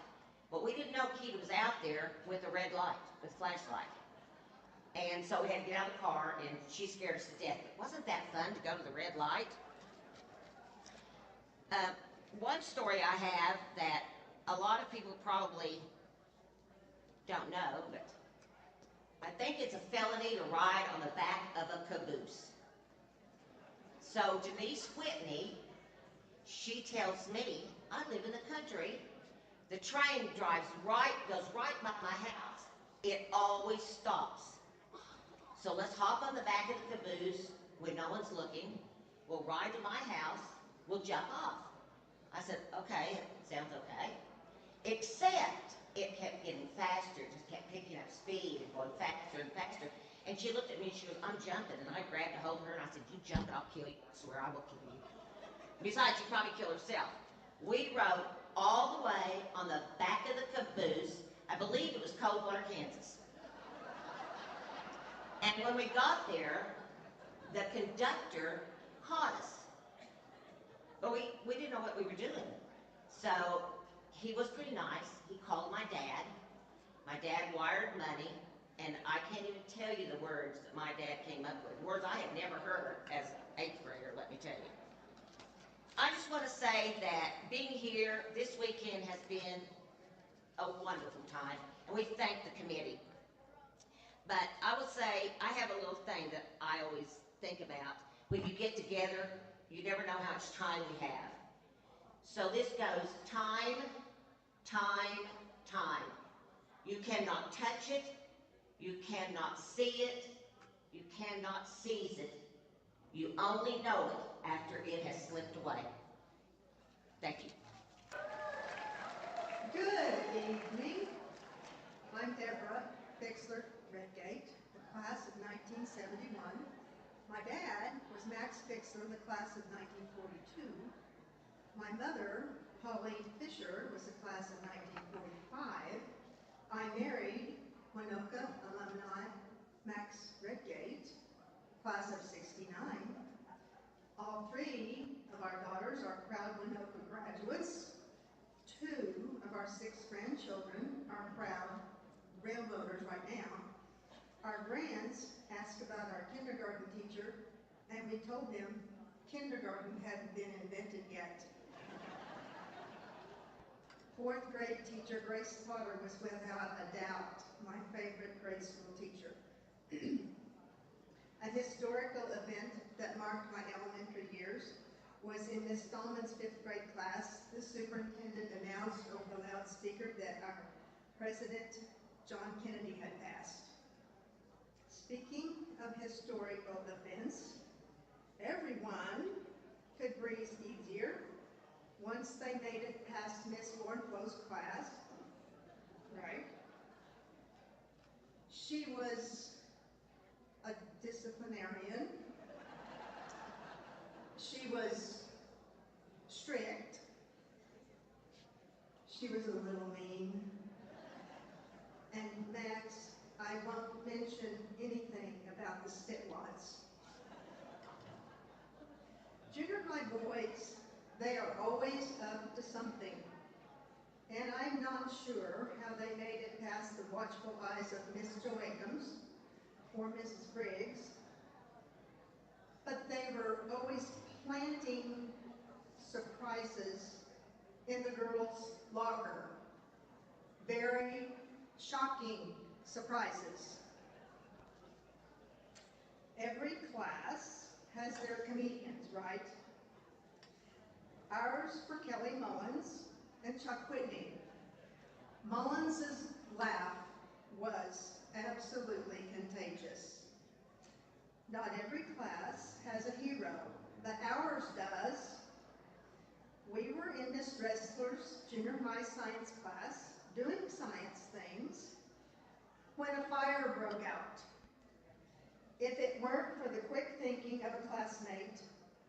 But we didn't know Keita was out there with a red light, with flashlight. And so we had to get out of the car, and she scared us to death. But wasn't that fun to go to the red light? One story I have that a lot of people probably don't know, but I think it's a felony to ride on the back of a caboose. So Denise Whitney, she tells me, I live in the country. The train goes right by my house. It always stops. So let's hop on the back of the caboose when no one's looking. We'll ride to my house. We'll jump off. I said, okay, sounds okay. Except it kept getting faster, just kept picking up speed and going faster and faster. And she looked at me and she goes, I'm jumping. And I grabbed a hold of her and I said, you jump and I'll kill you. I swear I will kill you. Besides, she'd probably kill herself. We rode all the way on the back of the caboose. I believe it was Coldwater, Kansas. And when we got there, the conductor caught us. But we didn't know what we were doing. So he was pretty nice. He called my dad. My dad wired money, and I can't even tell you the words that my dad came up with. Words I had never heard as an 8th grader, let me tell you. I just want to say that being here this weekend has been a wonderful time, and we thank the committee. But I will say, I have a little thing that I always think about. When you get together, you never know how much time we have. So this goes time, time, time. You cannot touch it, you cannot see it, you cannot seize it. You only know it after it has slipped away. Thank you. Good evening. I'm Deborah Fixler Redgate, the class of 1971. My dad was Max Fixler, the class of 1942. My mother, Pauline Fisher, was the class of 1945. I married Waynoka alumni Max Redgate, class of 69. All three of our daughters are proud Waynoka graduates. 2 of our 6 grandchildren are proud railroaders right now. Our grands asked about our kindergarten teacher, and we told them kindergarten hadn't been invented yet. 4th grade teacher Grace Potter was without a doubt my favorite grade school teacher. A historical event that marked my elementary years was in Miss Dahlman's 5th grade class. The superintendent announced over the loudspeaker that our president, John Kennedy, had passed. Speaking of historical events, everyone could breathe easier once they made it past Miss Warnflo's class, right? She was a disciplinarian. She was strict. She was a little mean. And Max, I won't mention anything about the spitwads. Junior high boys, they are always up to something. And I'm not sure how they made it past the watchful eyes of Miss Joachms or Mrs. Briggs, but they were always planting surprises in the girls' locker. Very shocking surprises. Every class has their comedians, right? Ours were Kelly Mullins and Chuck Whitney. Mullins's laugh was absolutely contagious. Not every class has a hero, but ours does. We were in Miss Dressler's junior high science class doing science things when a fire broke out. If it weren't for the quick thinking of a classmate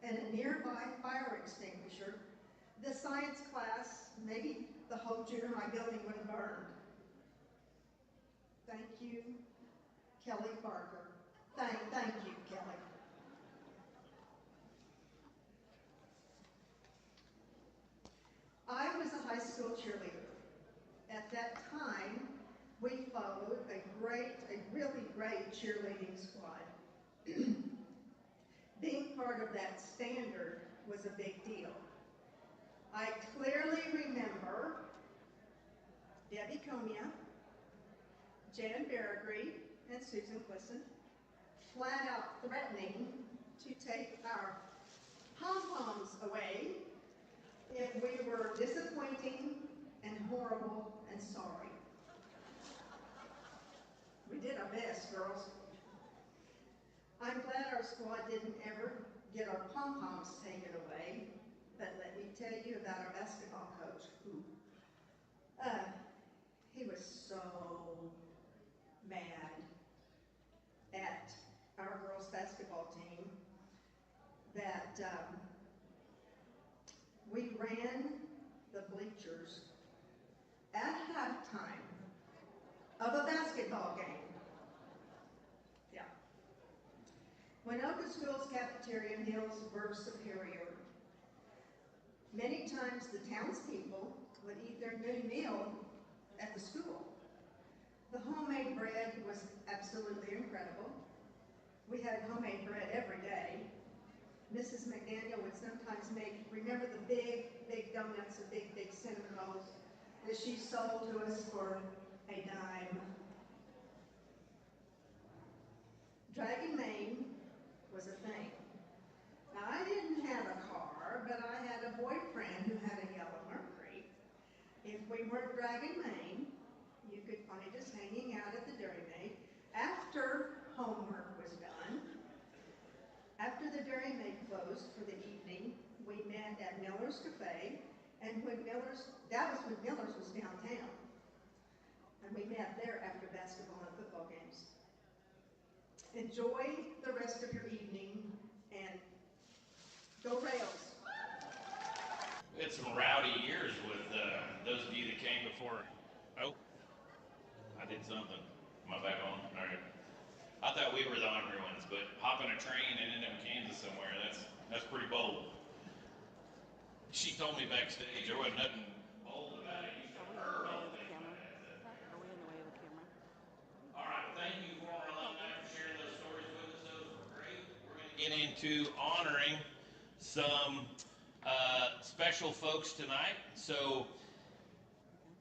and a nearby fire extinguisher, the science class, maybe the whole junior high building would have burned. Thank you, Kelly Barker. Thank you, Kelly. I was a high school cheerleader. At that time, we followed a really great cheerleading squad. Being part of that standard was a big deal. I clearly remember Debbie Comia, Jan Berrigree, and Susan Quisson flat out threatening to take our pom-poms away if we were disappointing and horrible and sorry. We did our best, girls. I'm glad our squad didn't ever get our pom-poms taken away, but let me tell you about our basketball coach. He was so mad at our girls basketball team that we ran the bleachers at halftime of a basketball game. Yeah. Waynoka School's cafeteria meals were superior. Many times the townspeople would eat their noon meal at the school. The homemade bread was absolutely incredible. We had homemade bread every day. Mrs. McDaniel would sometimes make, remember the big donuts, the big cinnamon rolls? that she sold to us for a dime. Dragon Maine was a thing. Now, I didn't have a car, but I had a boyfriend who had a yellow Mercury. If we weren't Dragon Maine, you could find us hanging out at the Dairy Maid after homework was done. After the Dairy Maid closed for the evening, we met at Miller's Cafe, and that was when Miller's was downtown. And we met there after basketball and football games. Enjoy the rest of your evening, and go Rails. We had some rowdy years with those of you that came before. Oh, I did something. Am I back on? All right. I thought we were the honorary ones, but hopping a train and ending up in Kansas somewhere, that's pretty bold. She told me backstage there wasn't nothing bold about it. You should have heard all the things I had said. Are we in the way of the camera? All right, thank you, former alumni, for sharing those stories with us. Those were great. We're going to get into honoring some special folks tonight. So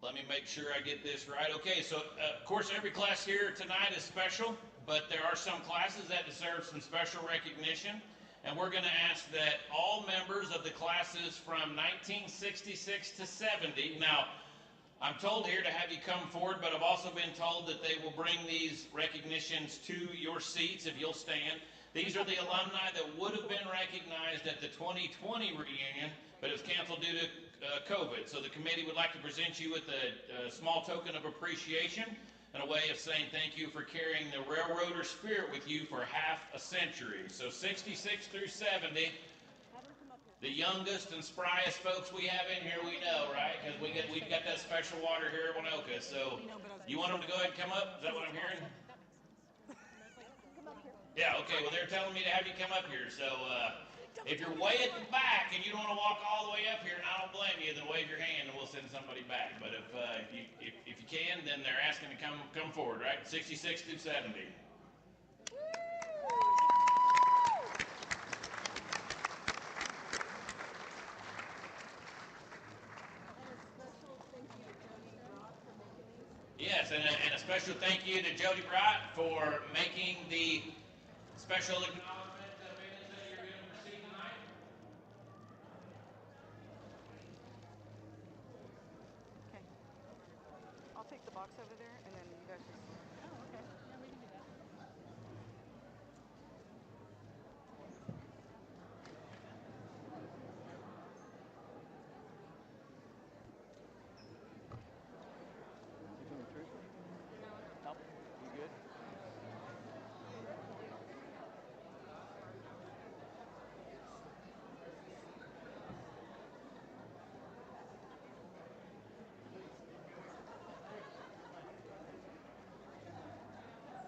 let me make sure I get this right. Okay, so of course every class here tonight is special, but there are some classes that deserve some special recognition. And we're going to ask that all members of the classes from 1966 to 70, now I'm told here to have you come forward, but I've also been told that they will bring these recognitions to your seats if you'll stand. These are the alumni that would have been recognized at the 2020 reunion, but it was canceled due to COVID. So the committee would like to present you with a small token of appreciation and a way of saying thank you for carrying the railroader spirit with you for half a century. So 66 through 70, the youngest and spryest folks we have in here, we know, right? Because we've got that special water here at Waynoka. So you want them to go ahead and come up? Is that what I'm hearing? Yeah, okay. Well, they're telling me to have you come up here. So if you're way at the back and you don't want to walk all the way up here, and I don't blame you, then wave your hand and we'll send somebody back. But if you can, then they're asking to come forward, right? 66 through 70. Yes, and a special thank you to Jody Brott for making the special acknowledgement minutes that you're going to receive tonight. Okay. I'll take the box over there, and then you guys just... Oh, okay. Yeah, we can do that. You good?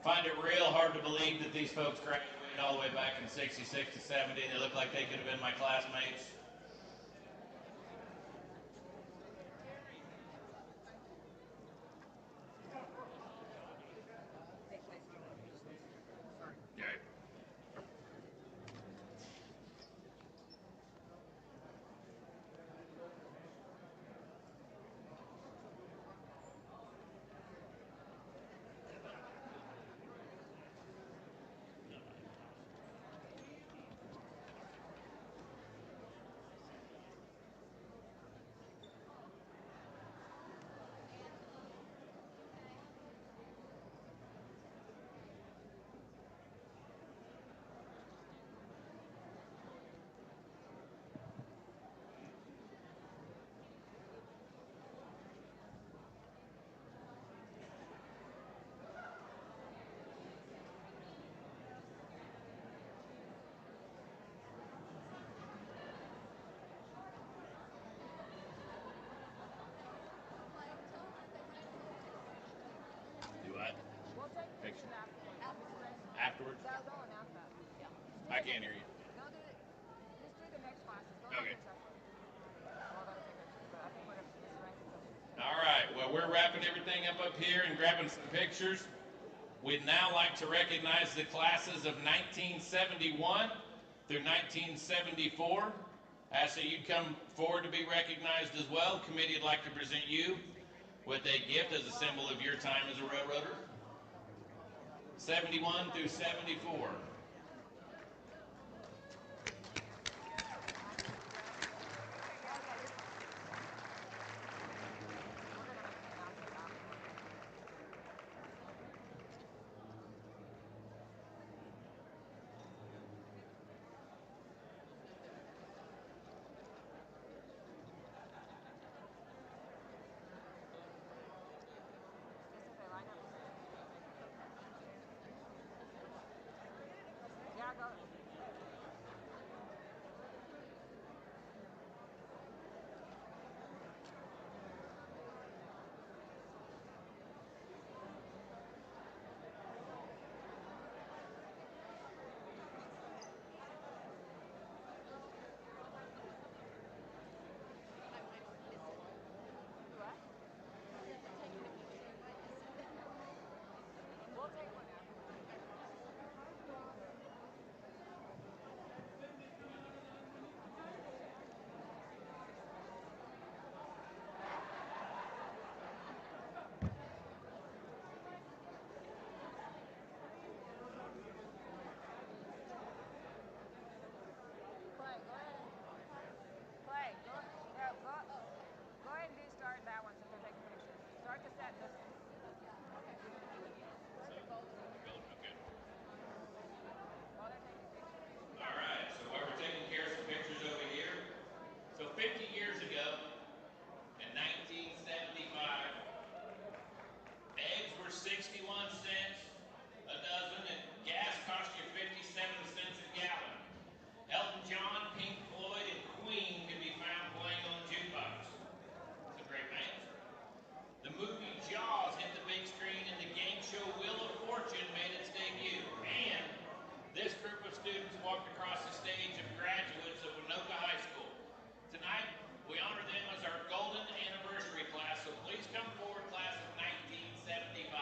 Find it real hard to believe that these folks graduated all the way back in 66 to 70. They look like they could have been my classmates. Picture. Afterwards? I can't hear you. Okay. All right, well, we're wrapping everything up here and grabbing some pictures. We'd now like to recognize the classes of 1971 through 1974. So you'd come forward to be recognized as well. Committee would like to present you with a gift as a symbol of your time as a railroader. 71 through 74. So 50 years ago, in 1975, eggs were 61 cents a dozen and gas cost you 57 cents a gallon. Elton John, Pink Floyd, and Queen could be found playing on the jukebox. It's a great match. The movie Jaws hit the big screen and the game show Wheel of Fortune made its debut. And this group of students walked across the stage of graduates of Waynoka High School. Tonight, we honor them as our golden anniversary class, so please come forward, class of 1975.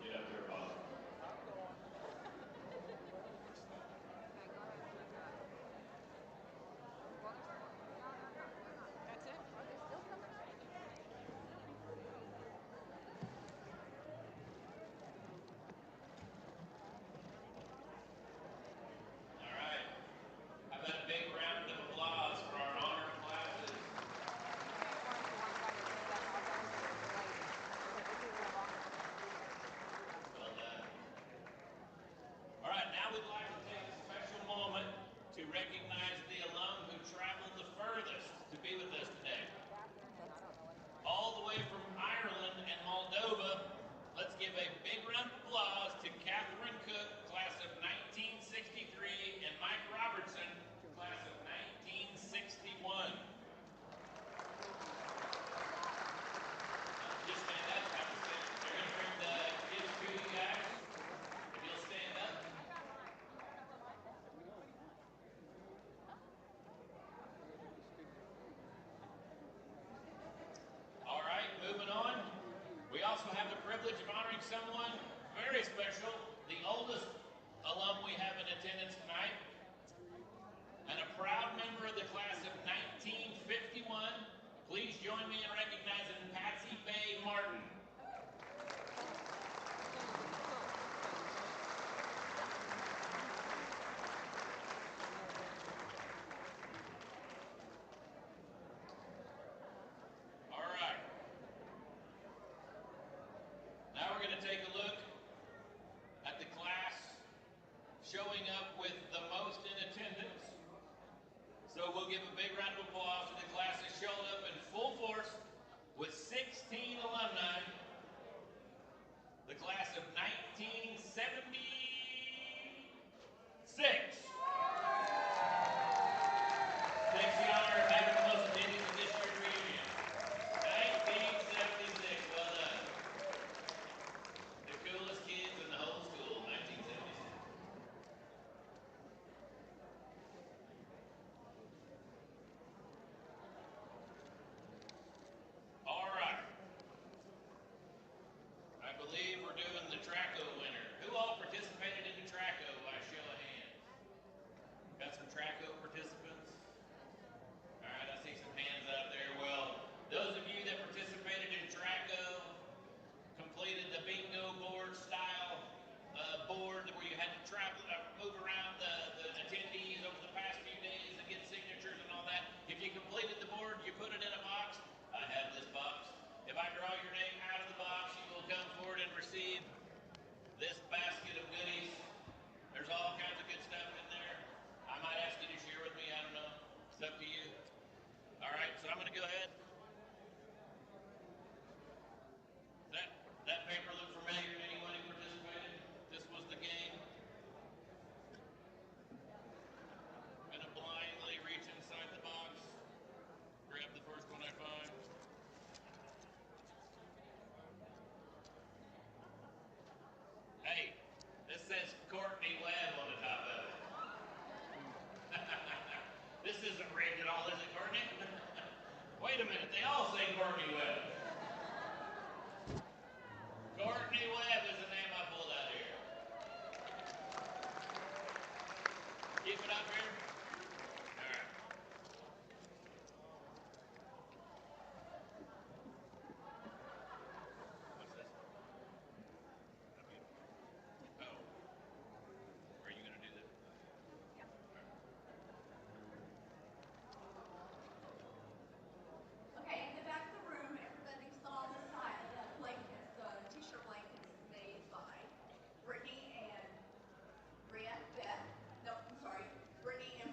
Get up there, Bob. That's it? Are they still coming out? All right. How about a big round of applause for our honor classes? Well done. All right, now we'd like to take a special moment to recognize the alum who traveled the furthest to be with us today. All the way from Ireland and Moldova, let's give a big round of applause to Catherine Cook, class of 1963, and Mike Robertson, class of 1961. Just stand up. They're going to bring the kids to you guys. If you'll stand up. All right, moving on. We also have the privilege of honoring someone very special with the most in attendance. So we'll give a big round of applause to the class that showed up in full force with 16 alumni. The class of 1976. Takes the honor of having the most attendance at this year's reunion. 1976, well done. The coolest kids in the whole school, 1976. All right. I believe we're doing the Traco winner. Who all participated in the Traco by show of hands? Got some Traco participants? All right, I see some hands out there. Well, those of you that participated in Traco, completed the bingo board style board where you had to travel, move around the attendees over the past few days and get signatures and all that. If you completed the board, you put it in a box. I have this box. If I draw your name out of the box, you will come forward and receive this basket of goodies. There's all kinds of good stuff in there. I might ask you to share with me, I don't know. It's up to you. All right, so I'm going to go ahead. That paper look familiar to anyone who participated? This was the game. I'm going to blindly reach inside the box, grab the first one I find. Hey, this says Courtney Webb on the top of it. This isn't rigged at all, is it, Courtney? Wait a minute, they all say Courtney Webb. Courtney Webb is the name I pulled out here. Keep it up here. All right. What's this? Oh. Are you going to do this? Yeah. Okay, in the back of the room, everybody saw the side of the blankets, the t-shirt blankets made by Brittany and Beth. No, I'm sorry, Brittany and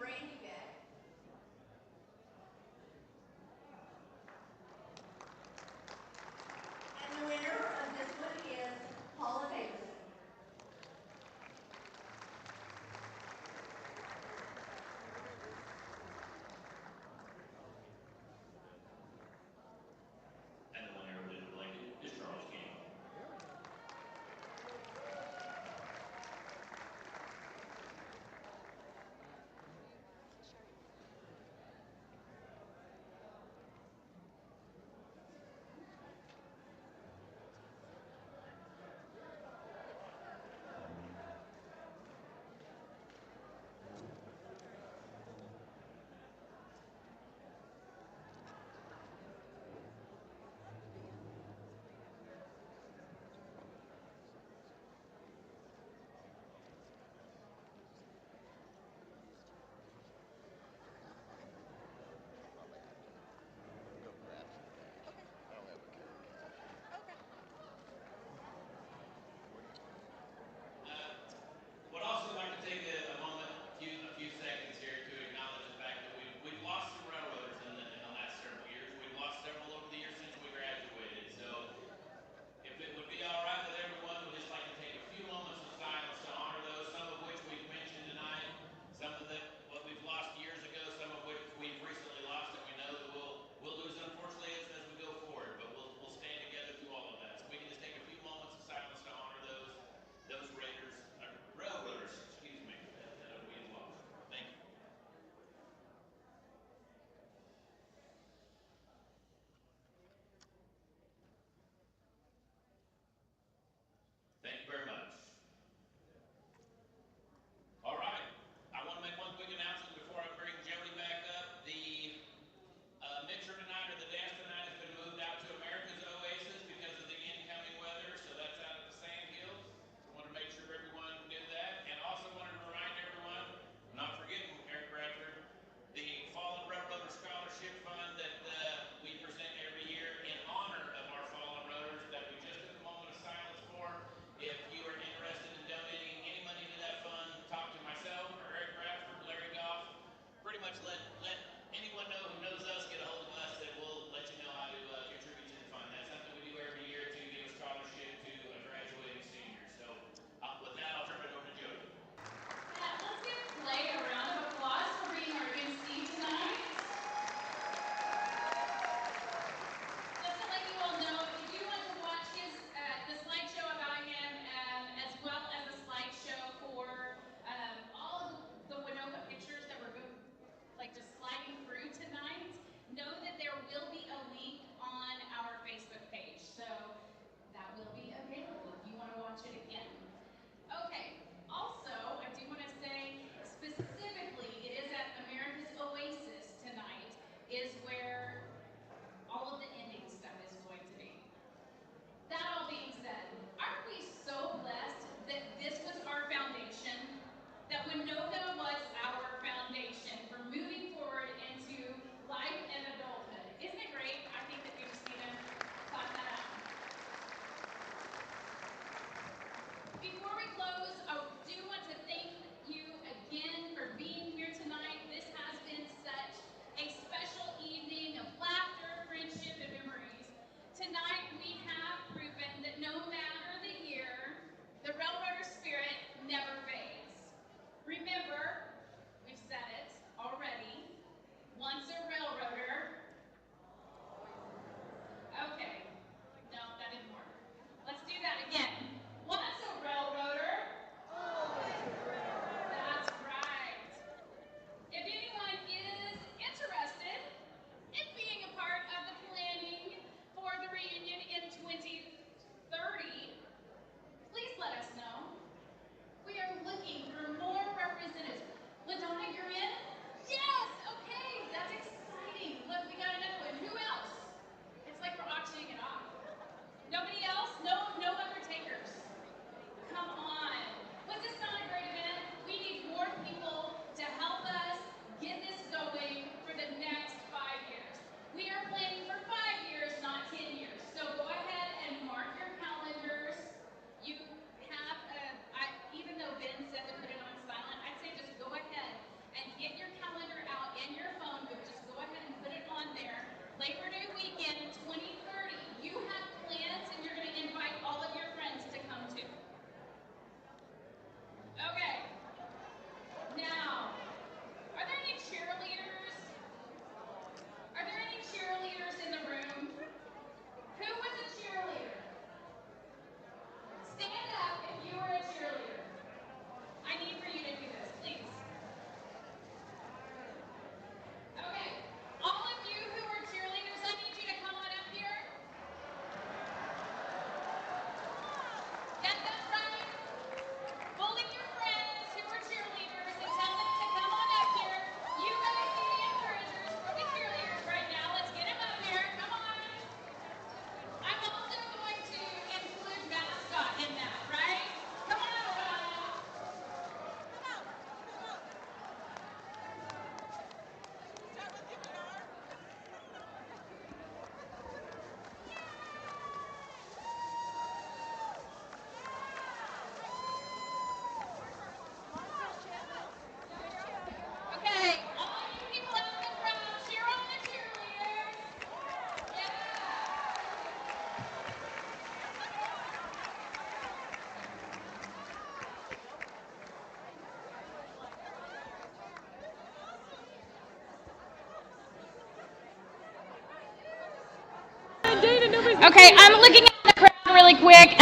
Okay, I'm looking at the crowd really quick.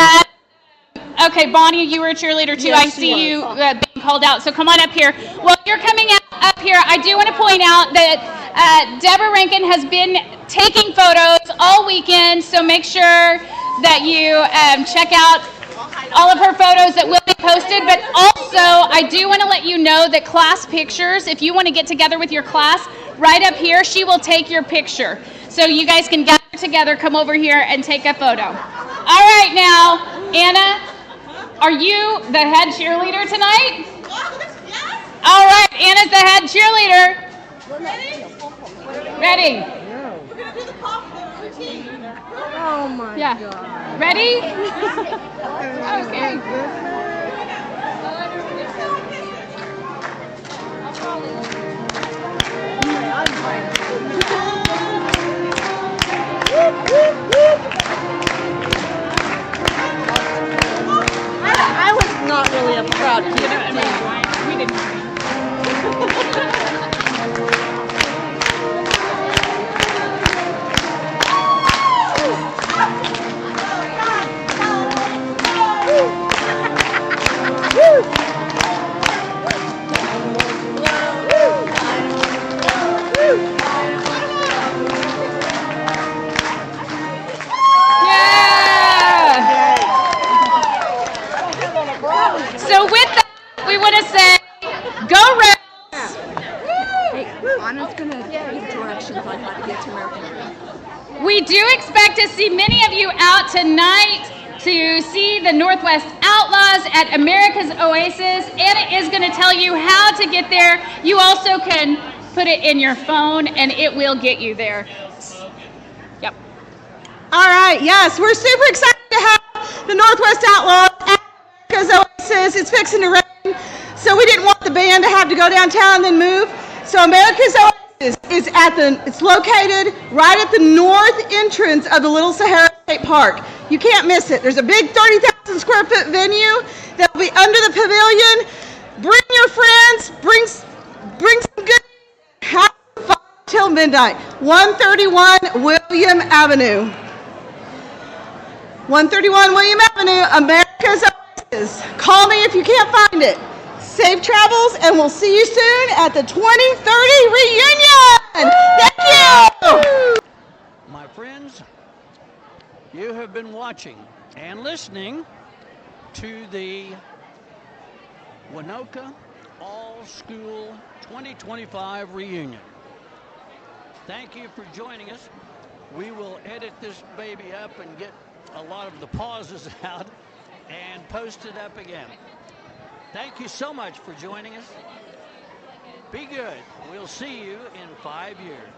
Okay, Bonnie, you were a cheerleader too. Yes, I see she you being called out, so come on up here. Well, you're coming up here. I do want to point out that Deborah Rankin has been taking photos all weekend, so make sure that you check out all of her photos that will be posted. But also, I do want to let you know that class pictures, if you want to get together with your class, right up here, she will take your picture. So you guys can gather together, come over here, and take a photo. All right, now, Anna, are you the head cheerleader tonight? Yes. All right, Anna's the head cheerleader. Ready? We're gonna do the pop routine. Oh my God. Ready? Okay. I was not really a proud kid. We didn't. So with that, we want to say, go Rebels! Hey, Anna's gonna give directions on how to get to American. We do expect to see many of you out tonight to see the Northwest Outlaws at America's Oasis. Anna is going to tell you how to get there. You also can put it in your phone and it will get you there. Yep. All right, yes, we're super excited to have the Northwest Outlaws at America's Oasis. It's fixing to rain, so we didn't want the band to have to go downtown and then move. So America's Oasis is it's located right at the north entrance of the Little Sahara State Park. You can't miss it. There's a big 30,000 square foot venue that will be under the pavilion. Bring your friends, bring some good, have fun till midnight. 131 William Avenue. 131 William Avenue, America's Oasis. Call me if you can't find it. Safe travels, and we'll see you soon at the 2030 reunion. Thank you. My friends, you have been watching and listening to the Waynoka All-School 2025 reunion. Thank you for joining us. We will edit this baby up and get a lot of the pauses out and post it up again. Thank you so much for joining us. Be good. We'll see you in 5 years.